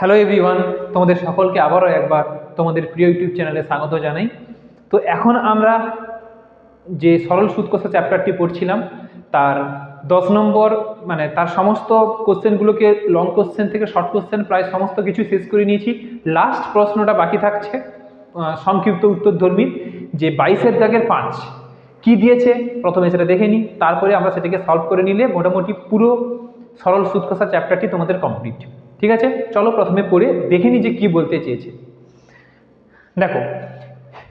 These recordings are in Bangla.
হ্যালো এভরিওয়ান, তোমাদের সকলকে আবারও একবার তোমাদের প্রিয় ইউটিউব চ্যানেলে স্বাগত জানাই। তো এখন আমরা যে সরল সুদ কষা চ্যাপ্টারটি পড়ছিলাম তার 10 নম্বর মানে তার সমস্ত কোশ্চেনগুলোকে লং কোশ্চেন থেকে শর্ট কোশ্চেন প্রায় সমস্ত কিছু শেষ করে নিয়েছি। লাস্ট প্রশ্নটা বাকি থাকছে সংক্ষিপ্ত উত্তরধর্মী, যে 22-এর দাগের 5 কি দিয়েছে প্রথমে সেটা দেখে নিই, তারপরে আমরা সেটাকে সলভ করে নিলে মোটামুটি পুরো সরল সুদ কষা চ্যাপ্টারটি তোমাদের কমপ্লিট। ঠিক আছে, চলো প্রথমে পড়ে দেখে নিই যে কি বলতে চেয়েছে। দেখো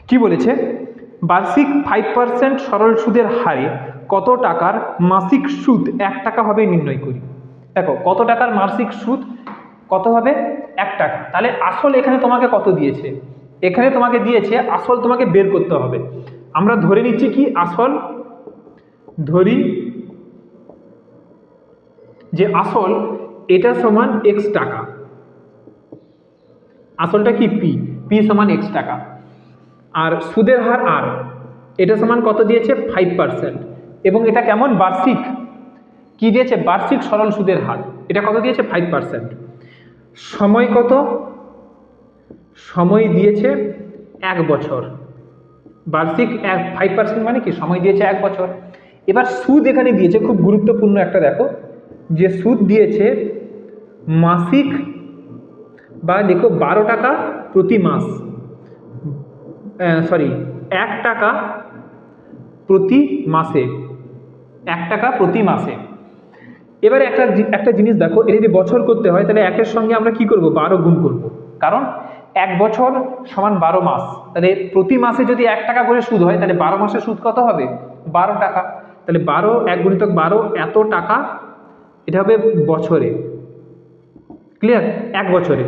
কি বলেছে, বার্ষিক 5% সরল সুদের হারে কত টাকার মাসিক সুদ 1 টাকা হবে নির্ণয় করি। দেখো কত টাকার মাসিক সুদ কত হবে 1 টাকা, তাহলে আসল এখানে তোমাকে কত দিয়েছে, এখানে তোমাকে দিয়েছে আসল, তোমাকে বের করতে হবে। আমরা ধরে নিচ্ছি কি আসল, ধরি যে আসল এটা সমান x টাকা, আসলটা কি পি সমান x টাকা, আর সুদের হার আর এটা সমান কত দিয়েছে 5%, এবং এটা কেমন বার্ষিক কি দিয়েছে বার্ষিক সরল সুদের হার, এটা কত দিয়েছে 5%। সময় কত, সময় দিয়েছে 1 বছর, বার্ষিক 5% মানে কি সময় দিয়েছে 1 বছর। এবার সুদ এখানে দিয়েছে, খুব গুরুত্বপূর্ণ একটা দেখো যে সুদ দিয়েছে মাসিক বা দেখো 12 টাকা প্রতি মাস, 1 টাকা প্রতি মাসে, 1 টাকা প্রতি মাসে। এবারে একটা জিনিস দেখো, এটা যদি বছর করতে হয় তাহলে 1-এর সঙ্গে আমরা কি করব 12 গুণ করব, কারণ 1 বছর সমান 12 মাস, তাহলে প্রতি মাসে যদি 1 টাকা করে সুদ হয় তাহলে 12 মাসে সুদ কত হবে 12 টাকা, তাহলে 12 1 গুণিতক 12 এত টাকা, এটা হবে বছরে, ক্লিয়ার 1 বছরে,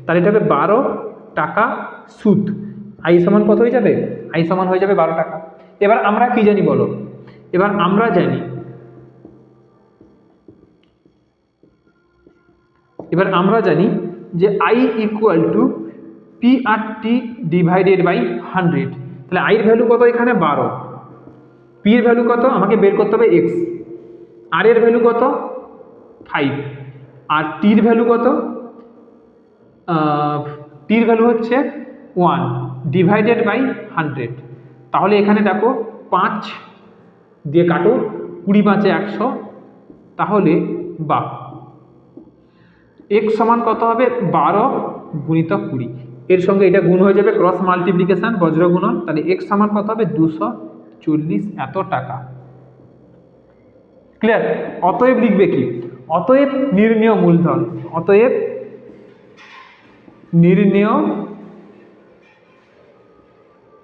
তাহলে এটা হবে 12 টাকা সুদ। আই সমান কত হয়ে যাবে, আই সমান হয়ে যাবে 12 টাকা। এবার আমরা কি জানি বলো, এবার আমরা জানি যে I equal to P R T divided by 100, তাহলে আই এর ভ্যালু কত এখানে 12, পি এর ভ্যালু কত আমাকে বের করতে হবে এক্স, আর এর ভ্যালু কত 5, আর টির ভ্যালু কত, টির ভ্যালু হচ্ছে 1 ডিভাইডেড বাই 100। তাহলে এখানে দেখো 5 দিয়ে কাটো, 20 × 100, তাহলে বা x সমান কত হবে 12 গুণিতক 20, এর সঙ্গে এটা গুণ হয়ে যাবে ক্রস মাল্টিপ্লিকেশন বজ্র গুণন, তাহলে x সমান কত হবে 240 এত টাকা। ক্লিয়ার, অতএব লিখবে কি, অতএব নির্ণেয় মূলধন, অতএব নির্ণেয়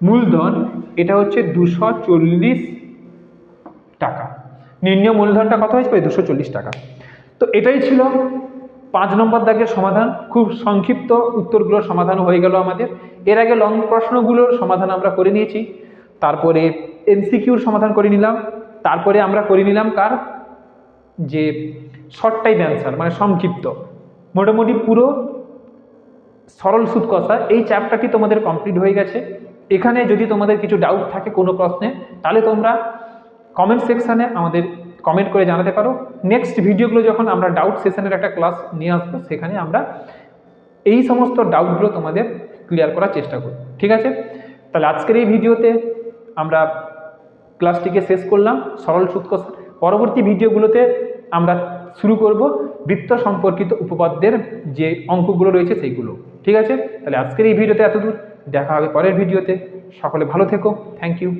মূলধন এটা হচ্ছে 240 টাকা, নির্ণেয় মূলধনটা কত হয়েছে 240 টাকা। তো এটাই ছিল 5 নম্বর দাগের সমাধান, খুব সংক্ষিপ্ত উত্তরগুলোর সমাধান হয়ে গেল আমাদের। এর আগে লং প্রশ্নগুলোর সমাধান আমরা করে নিয়েছি, তারপরে এমসিকিউর সমাধান করে নিলাম, তারপরে আমরা করে নিলাম কার যে শর্ট টাইপ অ্যান্সার মানে সংক্ষিপ্ত। মোটামুটি পুরো সরল সুদ কষা এই চ্যাপ্টারটি তোমাদের কমপ্লিট হয়ে গেছে। এখানে যদি তোমাদের কিছু ডাউট থাকে কোনো প্রশ্নে, তাহলে তোমরা কমেন্ট সেকশানে আমাদের কমেন্ট করে জানাতে পারো। নেক্সট ভিডিওগুলো যখন আমরা ডাউট সেশনের একটা ক্লাস নিয়ে আসবো, সেখানে আমরা এই সমস্ত ডাউটগুলো তোমাদের ক্লিয়ার করার চেষ্টা করব। ঠিক আছে, তাহলে আজকের এই ভিডিওতে আমরা ক্লাসটিকে শেষ করলাম সরল সুদ কষা। পরবর্তী ভিডিওগুলোতে আমরা শুরু করব বৃত্ত সম্পর্কিত উপপাদ্যের যে অঙ্কগুলো রয়েছে সেইগুলো। ঠিক আছে, তাহলে আজকের এই ভিডিওতে এতদূর, দেখা হবে পরের ভিডিওতে। সকলে ভালো থেকো, থ্যাংক ইউ।